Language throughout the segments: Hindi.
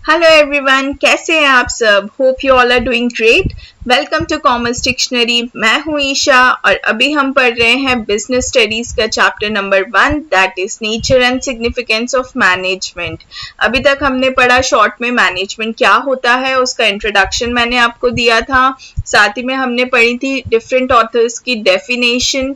हेलो एवरीवन, कैसे हैं आप सब? Hope you all are doing great. Welcome to commerce dictionary. मैं हूं ईशा और अभी हम पढ़ रहे हैं बिजनेस स्टडीज का chapter number 1, that is nature and significance of management. अभी तक हमने पढ़ा शॉर्ट में मैनेजमेंट क्या होता है, उसका इंट्रोडक्शन मैंने आपको दिया था। साथ ही में हमने पढ़ी थी डिफरेंट ऑथर्स की डेफिनेशन,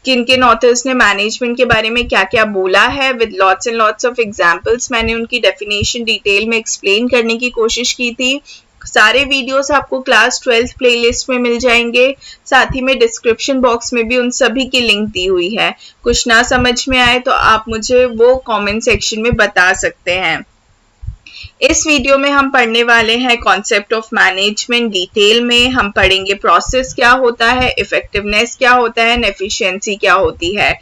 किन किन ऑथर्स ने मैनेजमेंट के बारे में क्या क्या बोला है, with lots and lots of examples मैंने उनकी डेफिनेशन डिटेल में एक्सप्लेन करने की कोशिश की थी। सारे वीडियोस आपको क्लास 12th प्लेलिस्ट में मिल जाएंगे। साथ ही में डिस्क्रिप्शन बॉक्स में भी उन सभी की लिंक दी हुई है। कुछ ना समझ में आए तो आप मुझे वो कमेंट सेक्शन में बता सकते हैं। इस वीडियो में हम पढ़ने वाले हैं कॉन्सेप्ट ऑफ मैनेजमेंट डिटेल में। हम पढ़ेंगे प्रोसेस क्या होता है, इफेक्टिवनेस क्या होता है, एफिशिएंसी क्या होती है।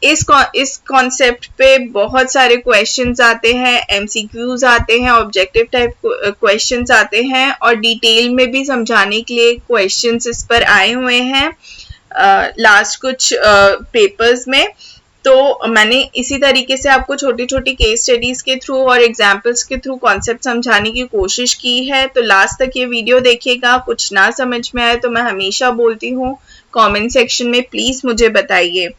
इस कॉन्सेप्ट पे बहुत सारे क्वेश्चंस आते हैं, एमसीक्यूज आते हैं, ऑब्जेक्टिव टाइप क्वेश्चंस आते हैं और डिटेल में भी समझाने के लिए क्वेश्चंस इस पर आए हुए हैं लास्ट कुछ पेपर्स में। तो मैंने इसी तरीके से आपको छोटी छोटी केस स्टडीज के थ्रू और एग्जाम्पल्स के थ्रू कॉन्सेप्ट समझाने की कोशिश की है। तो लास्ट तक ये वीडियो देखिएगा। कुछ ना समझ में आए तो मैं हमेशा बोलती हूँ कमेंट सेक्शन में प्लीज मुझे बताइए।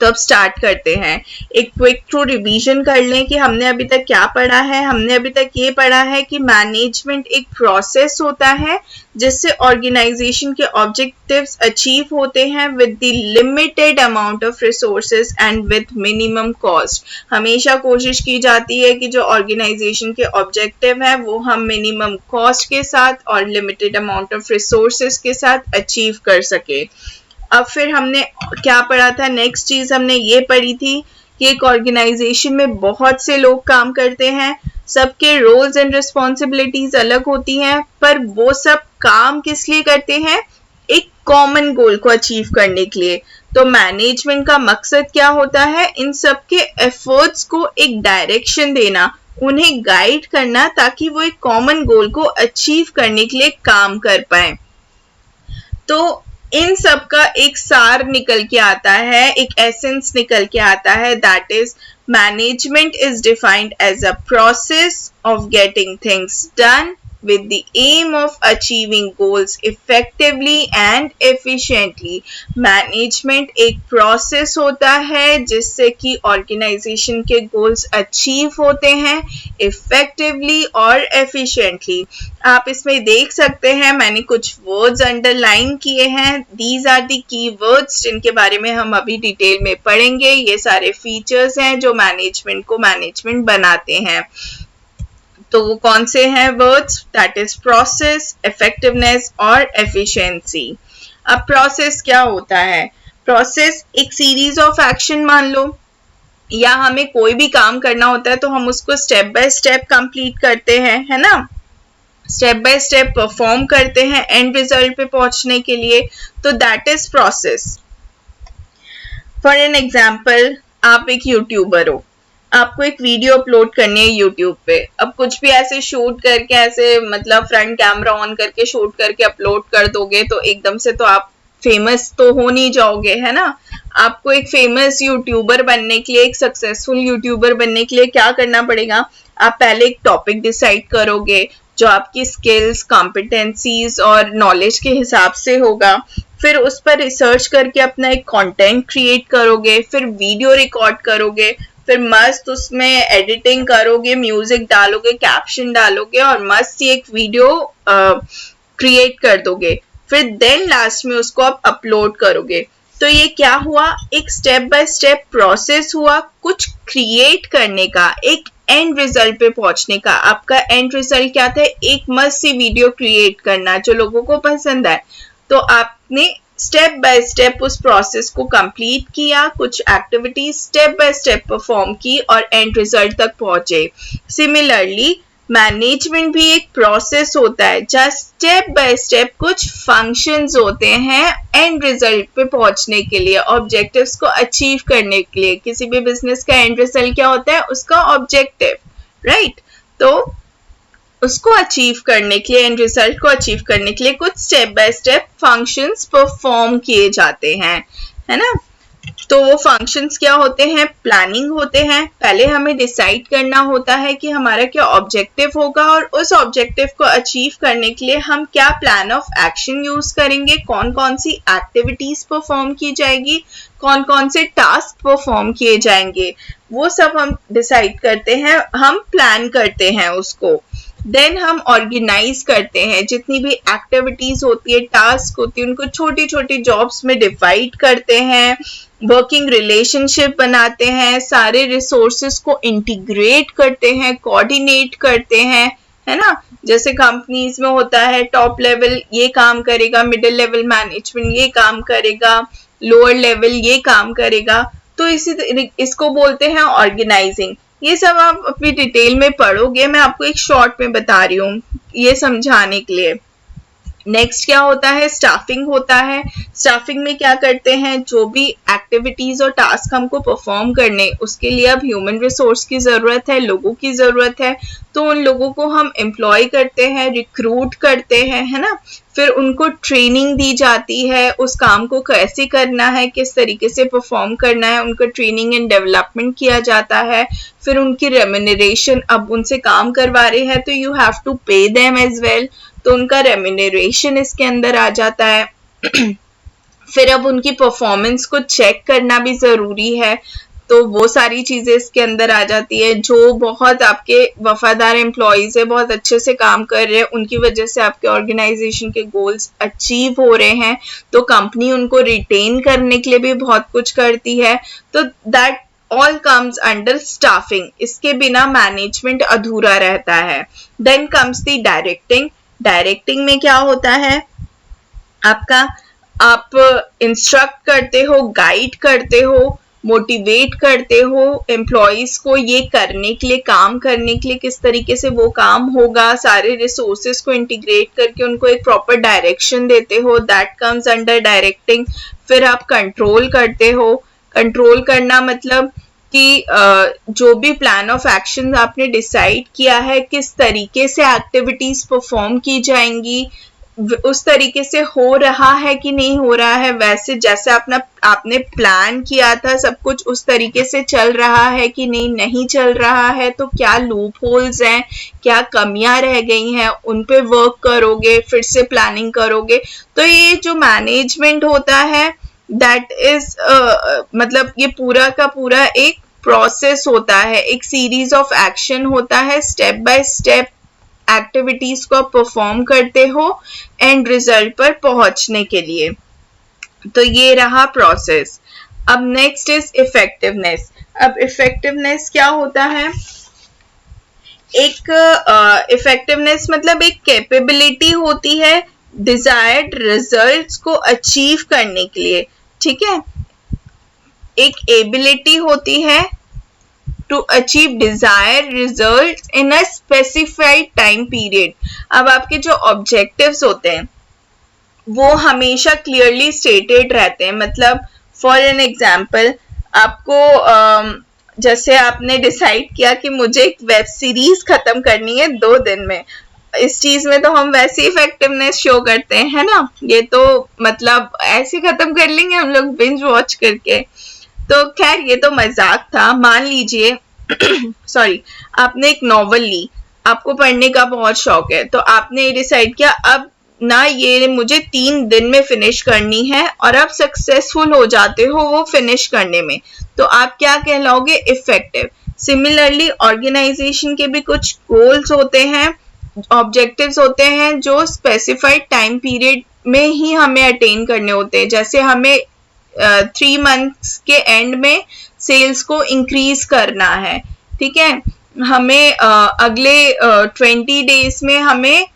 तो अब स्टार्ट करते हैं। एक क्विक थ्रू रिवीजन कर लें कि हमने अभी तक क्या पढ़ा है। हमने अभी तक ये पढ़ा है कि मैनेजमेंट एक प्रोसेस होता है जिससे ऑर्गेनाइजेशन के ऑब्जेक्टिव्स अचीव होते हैं with the limited amount of resources and with minimum cost. हमेशा कोशिश की जाती है कि जो ऑर्गेनाइजेशन के ऑब्जेक्टिव है वो हम मिनिमम कॉस्ट के साथ और लिमिटेड अमाउंट ऑफ रिसोर्सेज के साथ अचीव कर सके। अब फिर हमने क्या पढ़ा था, नेक्स्ट चीज हमने ये पढ़ी थी कि एक ऑर्गेनाइजेशन में बहुत से लोग काम करते हैं, सबके रोल्स एंड रिस्पॉन्सिबिलिटीज अलग होती हैं, पर वो सब काम किस लिए करते हैं? एक कॉमन गोल को अचीव करने के लिए। तो मैनेजमेंट का मकसद क्या होता है? इन सबके एफर्ट्स को एक डायरेक्शन देना, उन्हें गाइड करना ताकि वो एक कॉमन गोल को अचीव करने के लिए काम कर पाए। तो इन सब का एक सार निकल के आता है, एक एसेंस निकल के आता है, that is management is defined as a process of getting things done with the aim of achieving goals effectively and efficiently। Management एक प्रोसेस होता है जिससे कि ऑर्गेनाइजेशन के गोल्स अचीव होते हैं इफेक्टिवली और एफिशिएंटली। आप इसमें देख सकते हैं मैंने कुछ वर्ड्स अंडरलाइन किए हैं। दीज आर दी की वर्ड्स जिनके बारे में हम अभी डिटेल में पढ़ेंगे। ये सारे फीचर्स हैं जो मैनेजमेंट को मैनेजमेंट बनाते हैं। तो वो कौन से हैं words? That is process, effectiveness और एफिशिएंसी। अब प्रोसेस क्या होता है? प्रोसेस एक सीरीज ऑफ एक्शन मान लो, या हमें कोई भी काम करना होता है तो हम उसको स्टेप बाय स्टेप कंप्लीट करते हैं, है ना? स्टेप बाय स्टेप परफॉर्म करते हैं एंड रिजल्ट पे पहुंचने के लिए। तो that is process. For an example, आप एक यूट्यूबर हो, आपको एक वीडियो अपलोड करनी है यूट्यूब पे। अब कुछ भी ऐसे शूट करके, ऐसे मतलब फ्रंट कैमरा ऑन करके शूट करके अपलोड कर दोगे तो एकदम से तो आप फेमस तो हो नहीं जाओगे, है ना? आपको एक फेमस यूट्यूबर बनने के लिए, एक सक्सेसफुल यूट्यूबर बनने के लिए क्या करना पड़ेगा? आप पहले एक टॉपिक डिसाइड करोगे जो आपकी स्किल्स, कॉम्पिटेंसीज और नॉलेज के हिसाब से होगा। फिर उस पर रिसर्च करके अपना एक कंटेंट क्रिएट करोगे, फिर वीडियो रिकॉर्ड करोगे, फिर मस्त उसमें एडिटिंग करोगे, म्यूजिक डालोगे, कैप्शन डालोगे और मस्त ही एक वीडियो क्रिएट कर दोगे। फिर देन लास्ट में उसको आप अपलोड करोगे। तो ये क्या हुआ? एक स्टेप बाय स्टेप प्रोसेस हुआ कुछ क्रिएट करने का, एक एंड रिजल्ट पे पहुंचने का। आपका एंड रिजल्ट क्या था? एक मस्त सी वीडियो क्रिएट करना जो लोगों को पसंद आए। तो आपने स्टेप बाय स्टेप उस प्रोसेस को कंप्लीट किया, कुछ activities step by step perform की और एंड रिजल्ट तक पहुंचे। सिमिलरली मैनेजमेंट भी एक प्रोसेस होता है जहाँ स्टेप बाय स्टेप कुछ फंक्शंस होते हैं एंड रिजल्ट पे पहुंचने के लिए, ऑब्जेक्टिव्स को अचीव करने के लिए। किसी भी बिजनेस का एंड रिजल्ट क्या होता है? उसका ऑब्जेक्टिव, राइट? तो उसको अचीव करने के लिए, एंड रिजल्ट को अचीव करने के लिए कुछ step by step functions perform किए जाते हैं, है ना? तो वो फंक्शंस क्या होते हैं, प्लानिंग होते हैं। पहले हमें डिसाइड करना होता है कि हमारा क्या ऑब्जेक्टिव होगा और उस ऑब्जेक्टिव को अचीव करने के लिए हम क्या प्लान ऑफ एक्शन यूज करेंगे, कौन कौन सी एक्टिविटीज परफॉर्म की जाएगी, कौन कौन से टास्क परफॉर्म किए जाएंगे, वो सब हम डिसाइड करते हैं, हम प्लान करते हैं उसको। देन हम ऑर्गेनाइज करते हैं, जितनी भी एक्टिविटीज होती है, टास्क होती है, उनको छोटी छोटी जॉब्स में डिवाइड करते हैं, वर्किंग रिलेशनशिप बनाते हैं, सारे रिसोर्सेज को इंटीग्रेट करते हैं, कोऑर्डिनेट करते हैं, है ना। जैसे कंपनीज में होता है टॉप लेवल ये काम करेगा, मिडिल लेवल मैनेजमेंट ये काम करेगा, लोअर लेवल ये काम करेगा। तो इसको बोलते हैं ऑर्गेनाइजिंग। ये सब आप अपनी डिटेल में पढ़ोगे, मैं आपको एक शॉर्ट में बता रही हूँ ये समझाने के लिए। नेक्स्ट क्या होता है, स्टाफिंग होता है। स्टाफिंग में क्या करते हैं, जो भी एक्टिविटीज और टास्क हमको परफॉर्म करने, उसके लिए अब ह्यूमन रिसोर्स की जरूरत है, लोगों की जरूरत है। तो उन लोगों को हम एम्प्लॉय करते हैं, रिक्रूट करते हैं, है ना। फिर उनको ट्रेनिंग दी जाती है, उस काम को कैसे करना है, किस तरीके से परफॉर्म करना है, उनका ट्रेनिंग एंड डेवलपमेंट किया जाता है। फिर उनकी रेम्यूनरेशन, अब उनसे काम करवा रहे हैं तो you have to pay them as well, तो उनका रेम्यूनरेशन इसके अंदर आ जाता है। फिर अब उनकी परफॉर्मेंस को चेक करना भी जरूरी है, तो वो सारी चीजें इसके अंदर आ जाती है। जो बहुत आपके वफादार एम्प्लॉयज है, बहुत अच्छे से काम कर रहे हैं, उनकी वजह से आपके ऑर्गेनाइजेशन के गोल्स अचीव हो रहे हैं, तो कंपनी उनको रिटेन करने के लिए भी बहुत कुछ करती है। तो that all comes under staffing. इसके बिना मैनेजमेंट अधूरा रहता है। Then comes the directing. Directing में क्या होता है आपका, आप इंस्ट्रक्ट करते हो, गाइड करते हो, मोटिवेट करते हो एम्प्लॉयज को ये करने के लिए, काम करने के लिए, किस तरीके से वो काम होगा, सारे रिसोर्सेज को इंटीग्रेट करके उनको एक प्रॉपर डायरेक्शन देते हो, दैट कम्स अंडर डायरेक्टिंग। फिर आप कंट्रोल करते हो। कंट्रोल करना मतलब कि जो भी प्लान ऑफ एक्शन आपने डिसाइड किया है, किस तरीके से एक्टिविटीज परफॉर्म की जाएंगी, उस तरीके से हो रहा है कि नहीं हो रहा है, वैसे जैसे आपने प्लान किया था सब कुछ उस तरीके से चल रहा है कि नहीं चल रहा है, तो क्या लूप होल्स हैं, क्या कमियां रह गई हैं, उन पे वर्क करोगे, फिर से प्लानिंग करोगे। तो ये जो मैनेजमेंट होता है दैट इज मतलब ये पूरा का पूरा एक प्रोसेस होता है, एक सीरीज ऑफ एक्शन होता है, स्टेप बाय स्टेप एक्टिविटीज को परफॉर्म करते हो एंड रिजल्ट पर पहुंचने के लिए। तो ये रहा प्रोसेस। अब नेक्स्ट इज इफेक्टिवनेस। अब इफेक्टिवनेस क्या होता है, एक इफेक्टिवनेस मतलब एक कैपेबिलिटी होती है डिजायर्ड रिजल्ट्स को अचीव करने के लिए, ठीक है। एक एबिलिटी होती है to achieve desired results in a specified time period। अब आपके जो ऑब्जेक्टिव्स होते हैं वो हमेशा क्लियरली स्टेटेड रहते हैं। मतलब फॉर एन एग्जाम्पल, आपको जैसे आपने डिसाइड किया कि मुझे एक वेब सीरीज खत्म करनी है 2 दिन में, इस चीज में तो हम वैसे इफेक्टिवनेस शो करते हैं, है ना। ये तो मतलब ऐसे खत्म कर लेंगे हम लोग बिंज वॉच करके। तो खैर ये तो मजाक था। मान लीजिए सॉरी, आपने एक नॉवल ली, आपको पढ़ने का बहुत शौक है, तो आपने डिसाइड किया अब ना ये मुझे 3 दिन में फिनिश करनी है, और आप सक्सेसफुल हो जाते हो वो फिनिश करने में, तो आप क्या कहलाओगे, इफेक्टिव। सिमिलरली ऑर्गेनाइजेशन के भी कुछ गोल्स होते हैं, ऑब्जेक्टिव्स होते हैं जो स्पेसिफाइड टाइम पीरियड में ही हमें अटेन करने होते हैं। जैसे हमें 3 मंथ्स के एंड में सेल्स को इंक्रीज करना है, ठीक है। हमें अगले 20 डेज में हमें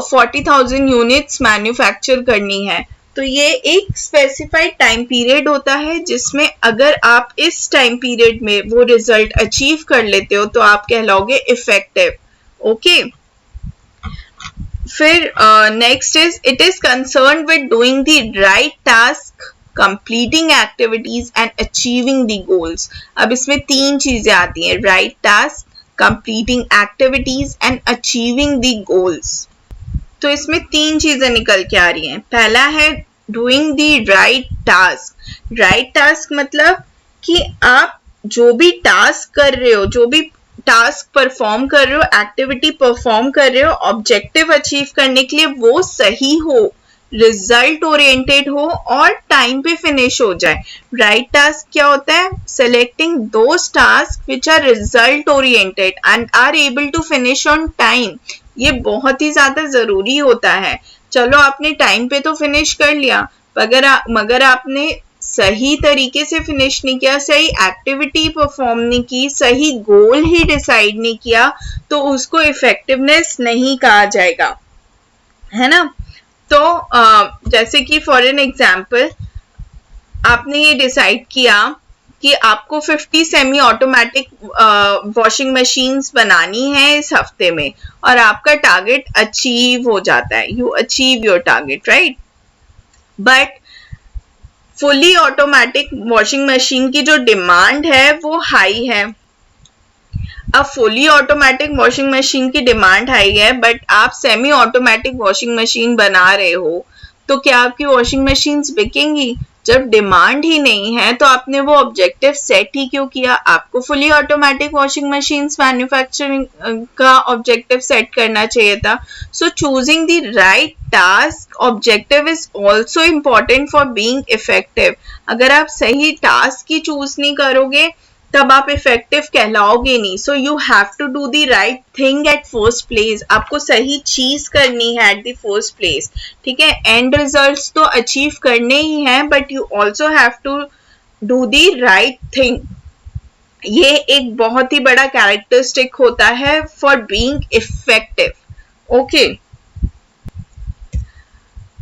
40,000 यूनिट्स मैन्युफैक्चर करनी है। तो ये एक स्पेसिफाइड टाइम पीरियड होता है जिसमें अगर आप इस टाइम पीरियड में वो रिजल्ट अचीव कर लेते हो तो आप कहलाओगे इफेक्टिव। ओके, फिर next is it is concern with doing the right task, completing activities and achieving the goals। अब इसमें 3 चीजें आती हैं, right task, completing activities and achieving the goals। तो इसमें 3 चीजें निकल के आ रही हैं। पहला है doing the right task. Right task मतलब कि आप जो भी टास्क कर रहे हो, जो भी टास्क परफॉर्म कर रहे हो, एक्टिविटी परफॉर्म कर रहे हो, ऑब्जेक्टिव अचीव करने के लिए वो सही हो, रिजल्ट ओरिएंटेड हो और टाइम पे फिनिश हो जाए। राइट टास्क क्या होता है? Selecting those task which are result oriented and are able to finish on time. ये बहुत ही ज्यादा जरूरी होता है। चलो आपने टाइम पे तो फिनिश कर लिया, मगर आपने सही तरीके से फिनिश नहीं किया, सही एक्टिविटी परफॉर्म नहीं की, सही गोल ही डिसाइड नहीं किया, तो उसको इफेक्टिवनेस नहीं कहा जाएगा, है ना। तो जैसे कि फॉर एन एग्जाम्पल आपने ये डिसाइड किया कि आपको 50 सेमी ऑटोमेटिक वॉशिंग मशीन्स बनानी है इस हफ्ते में, और आपका टारगेट अचीव हो जाता है, you achieve your target, right. But fully automatic washing machine की जो डिमांड है वो हाई है। अब फुली ऑटोमेटिक वॉशिंग मशीन की डिमांड हाई है, बट आप सेमी ऑटोमेटिक वॉशिंग मशीन बना रहे हो, तो क्या आपकी वॉशिंग मशीन्स बिकेंगी? जब डिमांड ही नहीं है तो आपने वो ऑब्जेक्टिव सेट ही क्यों किया? आपको fully automatic washing machines manufacturing का ऑब्जेक्टिव सेट करना चाहिए था। So choosing the right task objective is also important for being effective. अगर आप सही टास्क ही चूज नहीं करोगे तब आप इफेक्टिव कहलाओगे नहीं। So you have to do the right thing at first place. आपको सही चीज करनी है एट द फर्स्ट प्लेस, ठीक है। एंड रिजल्ट्स तो अचीव करने ही हैं, but you also have to do the right thing. ये एक बहुत ही बड़ा कैरेक्टरिस्टिक होता है फॉर बीइंग इफेक्टिव। ओके,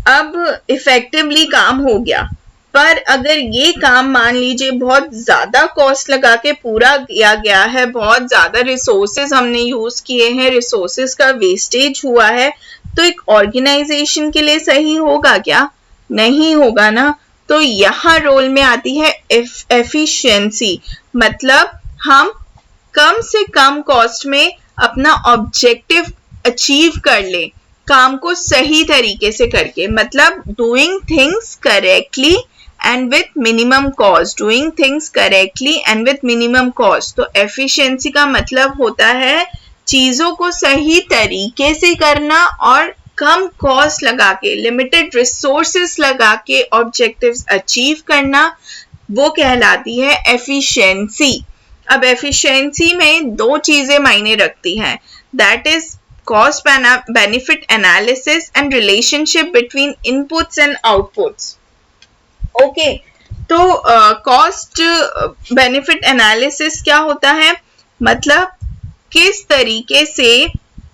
अब इफेक्टिवली काम हो गया, पर अगर ये काम मान लीजिए बहुत ज्यादा कॉस्ट लगा के पूरा किया गया है, बहुत ज्यादा रिसोर्सेज हमने यूज किए हैं, रिसोर्सेज का वेस्टेज हुआ है, तो एक ऑर्गेनाइजेशन के लिए सही होगा क्या? नहीं होगा ना। तो यहाँ रोल में आती है एफिशिएंसी, मतलब हम कम से कम कॉस्ट में अपना ऑब्जेक्टिव अचीव कर ले, काम को सही तरीके से करके, मतलब doing things correctly and with minimum cost. Doing things correctly and with minimum cost. तो एफिशिएंसी का मतलब होता है चीजों को सही तरीके से करना और कम कॉस्ट लगा के, लिमिटेड रिसोर्सेस लगा के ऑब्जेक्टिव्स अचीव करना, वो कहलाती है एफिशिएंसी। अब एफिशिएंसी में दो चीजें मायने रखती हैं, that is cost benefit analysis and relationship between inputs and outputs. Okay, तो कॉस्ट बेनिफिट एनालिसिस क्या होता है? मतलब किस तरीके से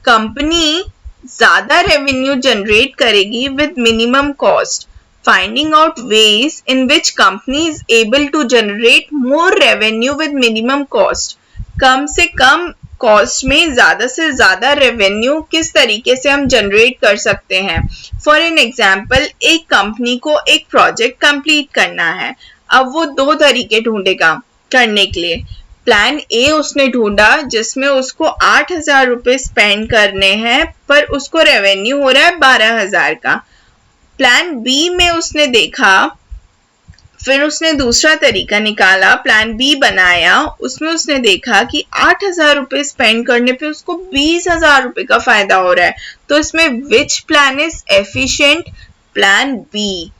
कंपनी ज्यादा रेवेन्यू जनरेट करेगी with minimum cost, finding out ways in which company is able to generate more revenue with minimum cost. कम से कम कॉस्ट में ज्यादा से ज्यादा रेवेन्यू किस तरीके से हम जनरेट कर सकते हैं। फॉर एन एग्जाम्पल, एक कंपनी को एक प्रोजेक्ट कंप्लीट करना है। अब वो दो तरीके ढूंढेगा करने के लिए। प्लान ए उसने ढूंढा जिसमें उसको 8,000 रुपए स्पेंड करने हैं, पर उसको रेवेन्यू हो रहा है 12,000 का। प्लान बी में उसने देखा, फिर उसने दूसरा तरीका निकाला, प्लान बी बनाया, उसमें उसने देखा कि 8,000 रुपए स्पेंड करने पे उसको 20,000 रुपए का फायदा हो रहा है। तो इसमें which plan is efficient? Plan B.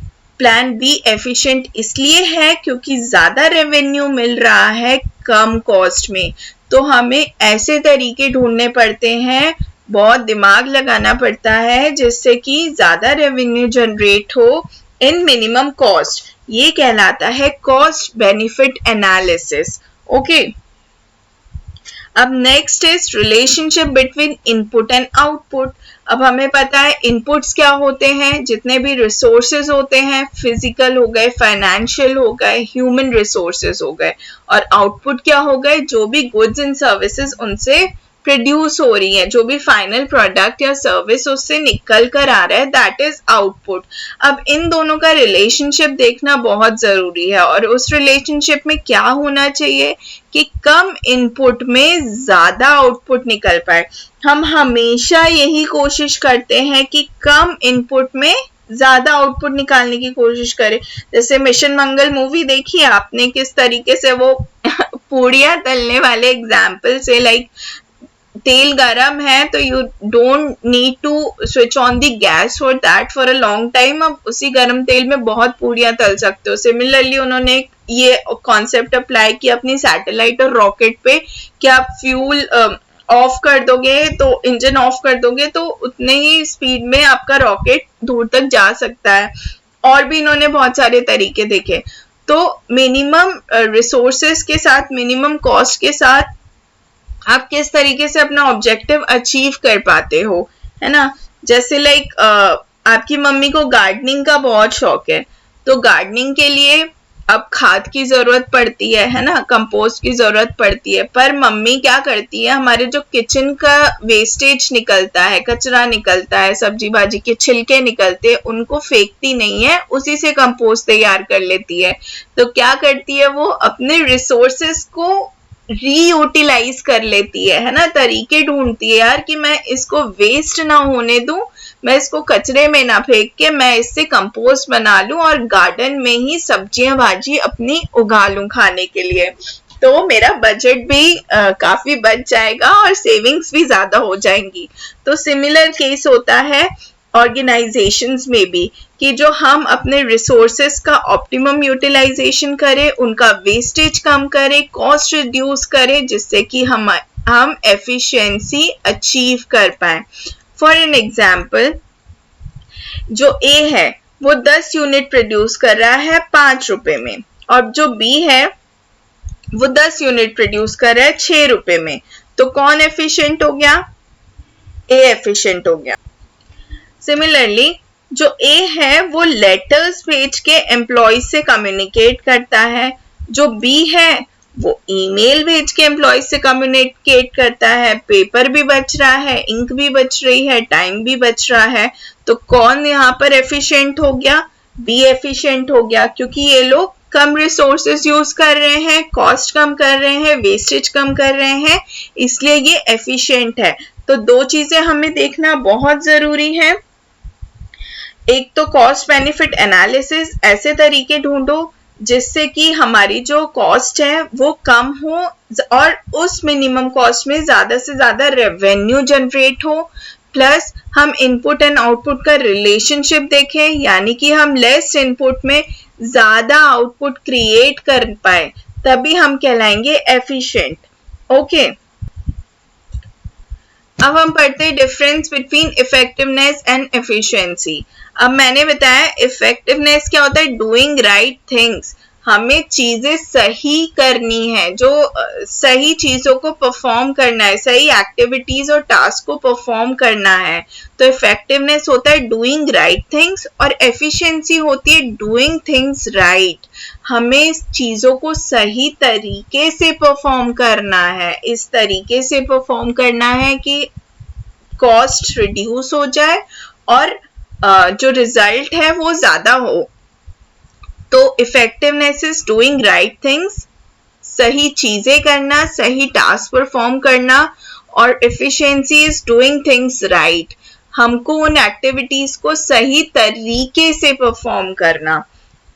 Plan B efficient इसलिए है क्योंकि ज्यादा रेवेन्यू मिल रहा है कम कॉस्ट में। तो हमें ऐसे तरीके ढूंढने पड़ते हैं, बहुत दिमाग लगाना पड़ता है जिससे कि ज्यादा रेवेन्यू जनरेट हो इन मिनिमम कॉस्ट। ये कहलाता है कॉस्ट बेनिफिट एनालिसिस। ओके, अब next is relationship between input and output. अब हमें पता है इनपुट्स क्या होते हैं, जितने भी रिसोर्सेज होते हैं, फिजिकल हो गए, फाइनेंशियल हो गए, ह्यूमन रिसोर्सेज हो गए, और आउटपुट क्या हो गए, जो भी गुड्स एंड सर्विसेज उनसे प्रोड्यूस हो रही है, जो भी फाइनल प्रोडक्ट या सर्विस उससे निकल कर आ रहा है, दैट इज आउटपुट। अब इन दोनों का रिलेशनशिप देखना बहुत जरूरी है, और उस रिलेशनशिप में क्या होना चाहिए कि कम इनपुट में ज्यादा आउटपुट निकल पाए। हम हमेशा यही कोशिश करते हैं कि कम इनपुट में ज्यादा आउटपुट निकालने की कोशिश करे। जैसे मिशन मंगल मूवी देखी है आपने, किस तरीके से वो पूड़ियां तलने वाले एग्जाम्पल से, लाइक तेल गरम है तो you don't need to switch on the gas for that for a long time, आप उसी गरम तेल में बहुत पूड़ियां तल सकते हो। सिमिलरली उन्होंने ये कॉन्सेप्ट अप्लाई किया अपनी सैटेलाइट और रॉकेट पे कि आप फ्यूल ऑफ कर दोगे, तो इंजन ऑफ कर दोगे तो उतने ही स्पीड में आपका रॉकेट दूर तक जा सकता है। और भी इन्होंने बहुत सारे तरीके देखे। तो मिनिमम रिसोर्सेस के साथ, मिनिमम कॉस्ट के साथ आप किस तरीके से अपना ऑब्जेक्टिव अचीव कर पाते हो, है ना। जैसे लाइक आपकी मम्मी को गार्डनिंग का बहुत शौक है, तो गार्डनिंग के लिए अब खाद की जरूरत पड़ती है ना, कंपोस्ट की जरूरत पड़ती है। पर मम्मी क्या करती है, हमारे जो किचन का वेस्टेज निकलता है, कचरा निकलता है, सब्जी भाजी के छिलके निकलते हैं, उनको फेंकती नहीं है, उसी से कंपोस्ट तैयार कर लेती है। तो क्या करती है, वो अपने रिसोर्सेस को रीयूटिलाइज कर लेती है ना, तरीके ढूंढती है यार कि मैं इसको वेस्ट ना होने दूं, मैं इसको कचरे में ना फेंक के मैं इससे कंपोस्ट बना लूं और गार्डन में ही सब्जियां भाजी अपनी उगा लूं खाने के लिए। तो मेरा बजट भी काफी बच जाएगा और सेविंग्स भी ज्यादा हो जाएंगी। तो सिमिलर केस होता है ऑर्गेनाइजेशंस में भी, कि जो हम अपने रिसोर्सेस का ऑप्टिमम यूटिलाइजेशन करें, उनका वेस्टेज कम करें, कॉस्ट रिड्यूस करें, जिससे कि हम एफिशिएंसी अचीव कर पाए। फॉर एन एग्जाम्पल, जो ए है वो 10 यूनिट प्रोड्यूस कर रहा है 5 रुपए में, और जो बी है वो 10 यूनिट प्रोड्यूस कर रहा है 6 रुपए में। तो कौन एफिशिएंट हो गया, ए एफिशिएंट हो गया। सिमिलरली जो ए है वो लेटर्स भेज के एम्प्लॉय से कम्युनिकेट करता है, जो बी है वो ईमेल भेज के एम्प्लॉय से कम्युनिकेट करता है। पेपर भी बच रहा है, इंक भी बच रही है, टाइम भी बच रहा है। तो कौन यहाँ पर एफिशिएंट हो गया, बी एफिशिएंट हो गया, क्योंकि ये लोग कम रिसोर्सेज यूज कर रहे हैं, कॉस्ट कम कर रहे हैं, वेस्टेज कम कर रहे हैं, इसलिए ये एफिशिएंट है। तो दो चीजें हमें देखना बहुत जरूरी है। एक तो कॉस्ट बेनिफिट एनालिसिस, ऐसे तरीके ढूंढो जिससे कि हमारी जो कॉस्ट है वो कम हो और उस मिनिमम कॉस्ट में ज्यादा से ज्यादा रेवेन्यू जनरेट हो। प्लस हम इनपुट एंड आउटपुट का रिलेशनशिप देखें, यानी कि हम लेस इनपुट में ज्यादा आउटपुट क्रिएट कर पाए, तभी हम कहलाएंगे एफिशिएंट। ओके, अब हम पढ़ते हैं difference between effectiveness and efficiency. अब मैंने बताया इफेक्टिवनेस क्या होता है, डूइंग राइट थिंग्स, हमें चीजें सही करनी है, जो सही चीजों को परफॉर्म करना है, सही एक्टिविटीज और टास्क को परफॉर्म करना है। तो इफेक्टिवनेस होता है डूइंग राइट थिंग्स और एफिशिएंसी होती है डूइंग थिंग्स राइट। हमें चीजों को सही तरीके से परफॉर्म करना है, इस तरीके से परफॉर्म करना है कि कॉस्ट रिड्यूस हो जाए और जो रिजल्ट है वो ज्यादा हो। तो effectiveness is doing right things, सही चीजें करना, सही टास्क परफॉर्म करना, और efficiency is doing things right, हमको उन एक्टिविटीज को सही तरीके से परफॉर्म करना।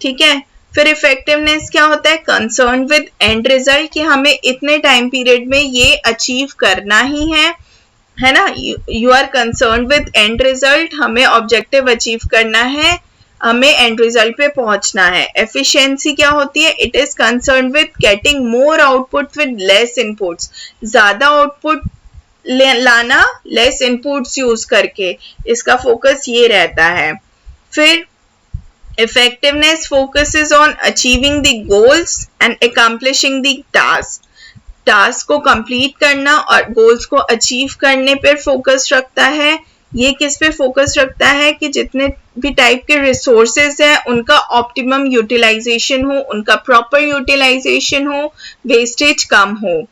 ठीक है, फिर इफेक्टिवनेस क्या होता है, कंसर्न विद एंड रिजल्ट, कि हमें इतने टाइम पीरियड में ये अचीव करना ही है ना। You are concern with end result, हमें ऑब्जेक्टिव अचीव करना है, हमें एंड रिजल्ट पे पहुंचना है। एफिशिएंसी क्या होती है, it is concern with getting more output with less inputs, ज्यादा आउटपुट लाना लेस इनपुट्स यूज करके, इसका फोकस ये रहता है। फिर effectiveness focuses on achieving the goals and accomplishing the task, task को कंप्लीट करना और गोल्स को अचीव करने पर फोकस रखता है। ये किस पे फोकस रखता है कि जितने भी टाइप के रिसोर्सेज हैं उनका ऑप्टिमम यूटिलाइजेशन हो, उनका प्रॉपर यूटिलाइजेशन हो, वेस्टेज कम हो।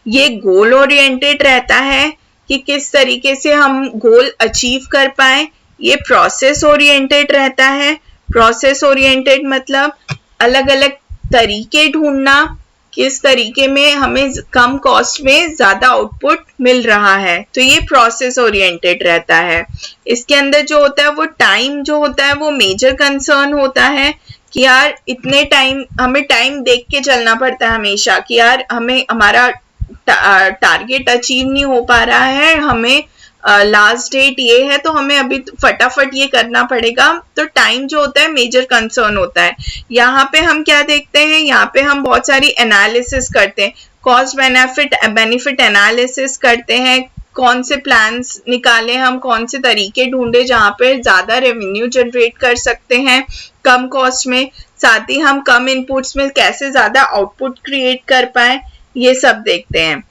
ये गोल ओरिएंटेड रहता है कि किस तरीके से हम गोल अचीव कर पाए। ये प्रोसेस ओरिएंटेड रहता है, प्रोसेस ओरिएंटेड मतलब अलग अलग तरीके ढूंढना किस तरीके में हमें कम कॉस्ट में ज्यादा आउटपुट मिल रहा है। तो ये प्रोसेस ओरिएंटेड रहता है। इसके अंदर जो होता है वो टाइम जो होता है वो मेजर कंसर्न होता है कि यार इतने टाइम, हमें टाइम देख के चलना पड़ता है हमेशा कि यार हमें हमारा टारगेट अचीव नहीं हो पा रहा है, हमें लास्ट डेट ये है तो हमें अभी फटाफट ये करना पड़ेगा। तो टाइम जो होता है मेजर कंसर्न होता है। यहाँ पे हम क्या देखते हैं, यहाँ पे हम बहुत सारी एनालिसिस करते हैं, कॉस्ट बेनिफिट एनालिसिस करते हैं, कौन से प्लान्स निकाले हम, कौन से तरीके ढूंढे जहाँ पे ज्यादा रेवेन्यू जनरेट कर सकते हैं कम कॉस्ट में, साथ ही हम कम इनपुट्स में कैसे ज्यादा आउटपुट क्रिएट कर पाए, ये सब देखते हैं।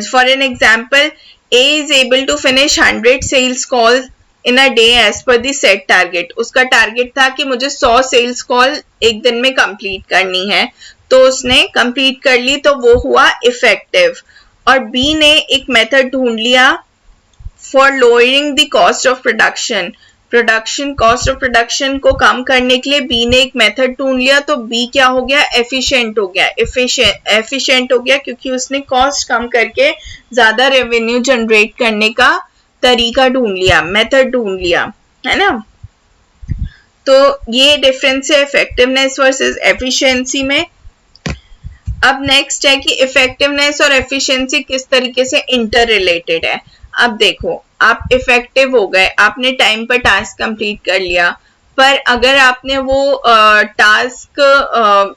For an example, A is able to finish 100 sales calls in a day as per the set target. उसका टारगेट था कि मुझे 100 सेल्स कॉल एक दिन में कंप्लीट करनी है, तो उसने कंप्लीट कर ली, तो वो हुआ इफेक्टिव। और B ने एक मेथड ढूंढ लिया for lowering the cost of cost of production को कम करने के लिए बी ने एक मेथड ढूंढ लिया, तो बी क्या हो गया, एफिशिएंट हो गया। एफिशिएंट हो गया क्योंकि उसने कॉस्ट कम करके ज्यादा रेवेन्यू जनरेट करने का तरीका ढूंढ लिया, मेथड ढूंढ लिया, है ना। तो ये डिफरेंस है इफेक्टिवनेस वर्सेस एफिशिएंसी में। अब नेक्स्ट है कि इफेक्टिवनेस और एफिशिएंसी किस तरीके से इंटर रिलेटेड है। अब देखो, आप इफेक्टिव हो गए, आपने टाइम पर टास्क कंप्लीट कर लिया, पर अगर आपने वो टास्क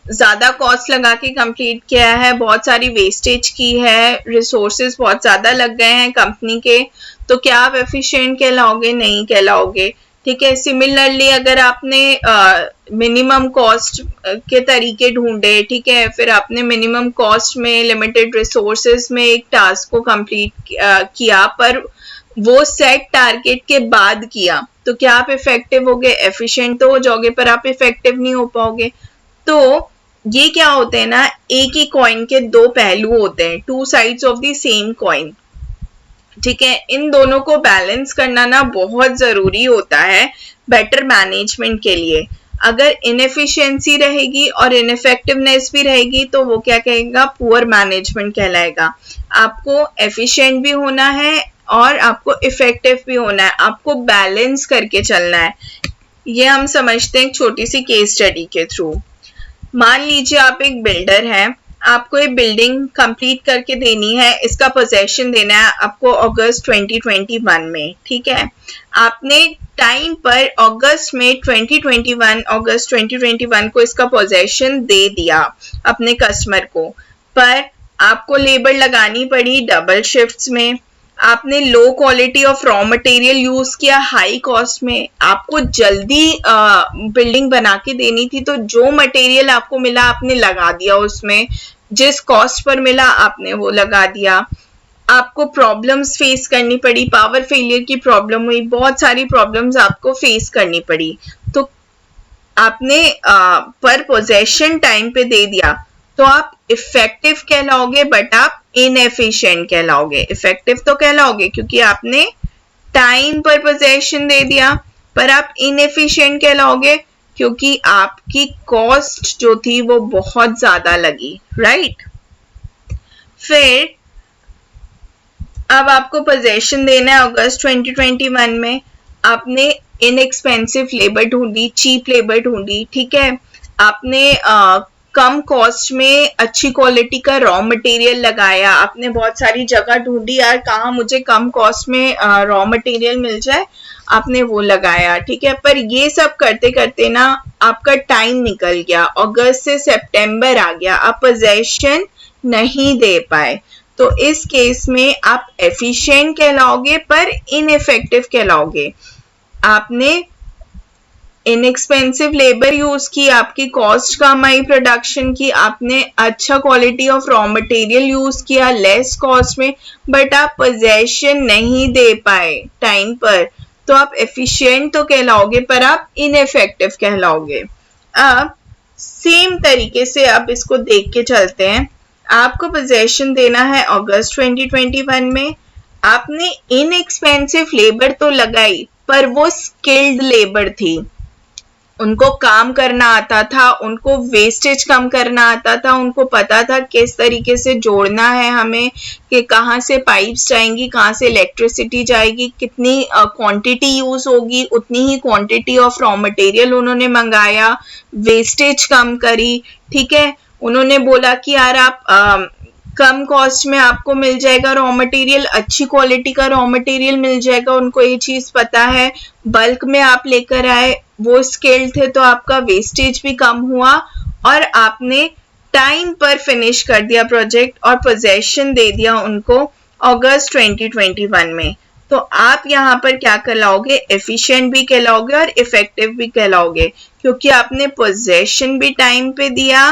ज्यादा कॉस्ट लगा के कंप्लीट किया है, बहुत सारी वेस्टेज की है, रिसोर्सेज बहुत ज्यादा लग गए हैं कंपनी के, तो क्या आप एफिशिएंट कहलाओगे? नहीं कहलाओगे। ठीक है। सिमिलरली अगर आपने मिनिमम कॉस्ट के तरीके ढूंढे, ठीक है, फिर आपने मिनिमम कॉस्ट में लिमिटेड रिसोर्सेज में एक टास्क को कंप्लीट किया, पर वो सेट टारगेट के बाद किया, तो क्या आप इफेक्टिव हो गए? एफिशिएंट तो हो जाओगे, पर आप इफेक्टिव नहीं हो पाओगे। तो ये क्या होते हैं ना, एक ही कॉइन के दो पहलू होते हैं, two sides of the same coin. ठीक है। इन दोनों को बैलेंस करना ना बहुत जरूरी होता है बेटर मैनेजमेंट के लिए। अगर इनएफिशिएंसी रहेगी और इनइफेक्टिवनेस भी रहेगी तो वो क्या कहेगा, पुअर मैनेजमेंट कहलाएगा। आपको एफिशिएंट भी होना है और आपको इफेक्टिव भी होना है, आपको बैलेंस करके चलना है। ये हम समझते हैं एक छोटी सी केस स्टडी के थ्रू। मान लीजिए आप एक बिल्डर हैं, आपको ये बिल्डिंग कंप्लीट करके देनी है, इसका पोजेशन देना है आपको अगस्त 2021 में। ठीक है। आपने टाइम पर अगस्त 2021 को इसका पोजेशन दे दिया अपने कस्टमर को, पर आपको लेबर लगानी पड़ी डबल शिफ्ट्स में, आपने low quality of raw material use किया हाई कॉस्ट में, आपको जल्दी बिल्डिंग बना के देनी थी, तो जो मटेरियल आपको मिला आपने लगा दिया उसमें, जिस कॉस्ट पर मिला आपने वो लगा दिया। आपको प्रॉब्लम्स फेस करनी पड़ी, पावर फेलियर की प्रॉब्लम हुई, बहुत सारी प्रॉब्लम्स आपको फेस करनी पड़ी, तो आपने पर पोजेशन टाइम पे दे दिया, तो आप इफेक्टिव कहलाओगे, बट आप इनएफिशिएंट कहलाओगे। इफेक्टिव तो कहलाओगे क्योंकि आपने टाइम पर पोजेशन दे दिया, पर आप इनएफिशिएंट कहलाओगे क्योंकि आपकी कॉस्ट जो थी वो बहुत ज्यादा लगी, राइट। फिर अब आपको पोजेशन देना है अगस्त 2021 में, आपने इनएक्सपेंसिव लेबर ढूंढी, चीप लेबर ढूंढी, ठीक है, आपने कम कॉस्ट में अच्छी क्वालिटी का रॉ मटेरियल लगाया, आपने बहुत सारी जगह ढूंढी यार कहाँ मुझे कम कॉस्ट में रॉ मटेरियल मिल जाए, आपने वो लगाया। ठीक है। पर ये सब करते करते ना आपका टाइम निकल गया, अगस्त से सितंबर आ गया, आप पोजेशन नहीं दे पाए, तो इस केस में आप एफिशिएंट कहलाओगे पर इनइफेक्टिव कहलाओगे। आपने इनएक्सपेंसिव लेबर यूज की, आपकी कॉस्ट कम आई प्रोडक्शन की, आपने अच्छा quality of raw material use किया लेस कॉस्ट में, बट आप पोजेशन नहीं दे पाए टाइम पर, तो आप एफिशिएंट तो कहलाओगे पर आप इनइफेक्टिव कहलाओगे। अब सेम तरीके से आप इसको देख के चलते हैं। आपको पोजेशन देना है अगस्त 2021 में, आपने इनएक्सपेंसिव लेबर तो लगाई पर वो स्किल्ड लेबर थी, उनको काम करना आता था, उनको वेस्टेज कम करना आता था, उनको पता था किस तरीके से जोड़ना है हमें, कि कहाँ से पाइप्स जाएंगी, कहाँ से इलेक्ट्रिसिटी जाएगी, कितनी क्वांटिटी यूज होगी, उतनी ही क्वांटिटी ऑफ रॉ मटेरियल उन्होंने मंगाया, वेस्टेज कम करी। ठीक है, उन्होंने बोला कि यार आप कम कॉस्ट में आपको मिल जाएगा रॉ मटेरियल, अच्छी क्वालिटी का रॉ मटेरियल मिल जाएगा, उनको ये चीज पता है। बल्क में आप लेकर आए, वो स्केल्ड थे, तो आपका वेस्टेज भी कम हुआ और आपने टाइम पर फिनिश कर दिया प्रोजेक्ट और पोजेशन दे दिया उनको अगस्त 2021 में। तो आप यहाँ पर क्या कहलाओगे, एफिशिएंट भी कहलाओगे और इफेक्टिव भी कहलाओगे, क्योंकि आपने पोजेशन भी टाइम पे दिया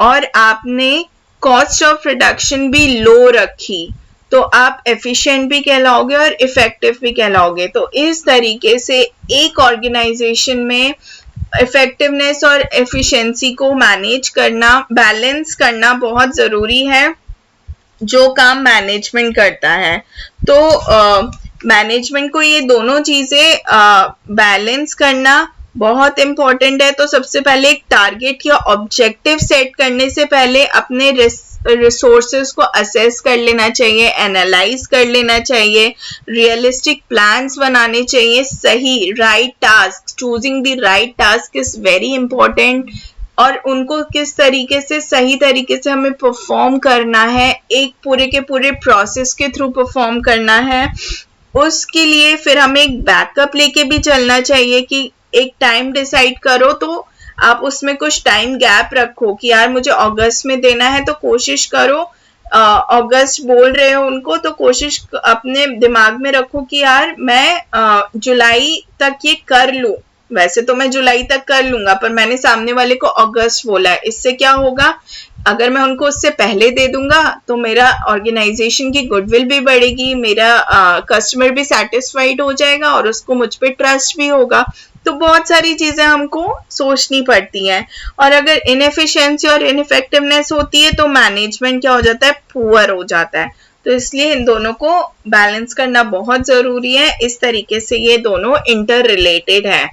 और आपने कॉस्ट ऑफ प्रोडक्शन भी लो रखी। तो आप एफिशिएंट भी कहलाओगे और इफेक्टिव भी कहलाओगे। तो इस तरीके से एक ऑर्गेनाइजेशन में इफेक्टिवनेस और एफिशिएंसी को मैनेज करना, बैलेंस करना बहुत जरूरी है, जो काम मैनेजमेंट करता है। तो मैनेजमेंट को ये दोनों चीजें बैलेंस करना बहुत इंपॉर्टेंट है। तो सबसे पहले एक टारगेट या ऑब्जेक्टिव सेट करने से पहले अपने रिसोर्सेज को असेस कर लेना चाहिए, एनालाइज कर लेना चाहिए, रियलिस्टिक प्लान्स बनाने चाहिए, सही right task, choosing the right task is very important, और उनको किस तरीके से सही तरीके से हमें परफॉर्म करना है, एक पूरे के पूरे प्रोसेस के थ्रू परफॉर्म करना है। उसके लिए फिर हमें एक बैकअप लेके भी चलना चाहिए कि एक टाइम डिसाइड करो तो आप उसमें कुछ टाइम गैप रखो कि यार मुझे अगस्त में देना है, तो कोशिश करो, अगस्त बोल रहे हो उनको, तो कोशिश अपने दिमाग में रखो कि यार मैं जुलाई तक ये कर लूं। वैसे तो मैं जुलाई तक कर लूंगा, पर मैंने सामने वाले को अगस्त बोला है। इससे क्या होगा, अगर मैं उनको उससे पहले दे दूंगा तो मेरा ऑर्गेनाइजेशन की गुडविल भी बढ़ेगी, मेरा कस्टमर भी सेटिस्फाइड हो जाएगा और उसको मुझ पे ट्रस्ट भी होगा। तो बहुत सारी चीजें हमको सोचनी पड़ती हैं, और अगर इनएफिशिएंसी और इनइफेक्टिवनेस होती है तो मैनेजमेंट क्या हो जाता है, पुअर हो जाता है। तो इसलिए इन दोनों को बैलेंस करना बहुत जरूरी है। इस तरीके से ये दोनों इंटर रिलेटेड है।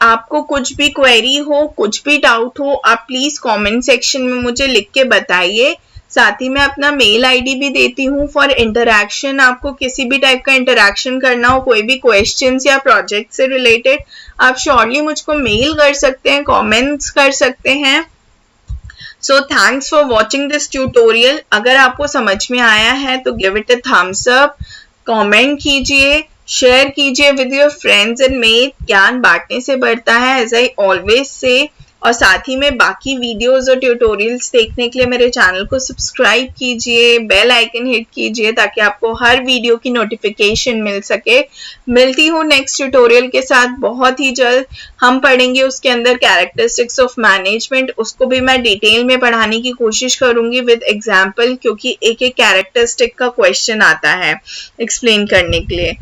आपको कुछ भी क्वेरी हो, कुछ भी डाउट हो, आप प्लीज कमेंट सेक्शन में मुझे लिख के बताइए। साथ ही मैं अपना मेल आईडी भी देती हूँ फॉर इंटरैक्शन। आपको किसी भी टाइप का इंटरैक्शन करना हो, कोई भी क्वेश्चंस या प्रोजेक्ट से रिलेटेड, आप श्योरली मुझको मेल कर सकते हैं, कमेंट्स कर सकते हैं। So thanks for watching this tutorial. अगर आपको समझ में आया है तो give it a thumbs up, comment कीजिए, शेयर कीजिए with your friends and mate. ज्ञान बांटने से बढ़ता है, एज आई ऑलवेज से। और साथ ही में बाकी वीडियोस और ट्यूटोरियल्स देखने के लिए मेरे चैनल को सब्सक्राइब कीजिए, बेल आइकन हिट कीजिए, ताकि आपको हर वीडियो की नोटिफिकेशन मिल सके। मिलती हूँ नेक्स्ट ट्यूटोरियल के साथ बहुत ही जल्द। हम पढ़ेंगे उसके अंदर कैरेक्टरिस्टिक्स ऑफ मैनेजमेंट, उसको भी मैं डिटेल में पढ़ाने की कोशिश करूंगी विद एग्जाम्पल, क्योंकि एक एक कैरेक्टरिस्टिक का क्वेश्चन आता है एक्सप्लेन करने के लिए।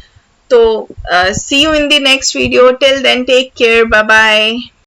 तो see you in the next video. Till then, take care. Bye bye.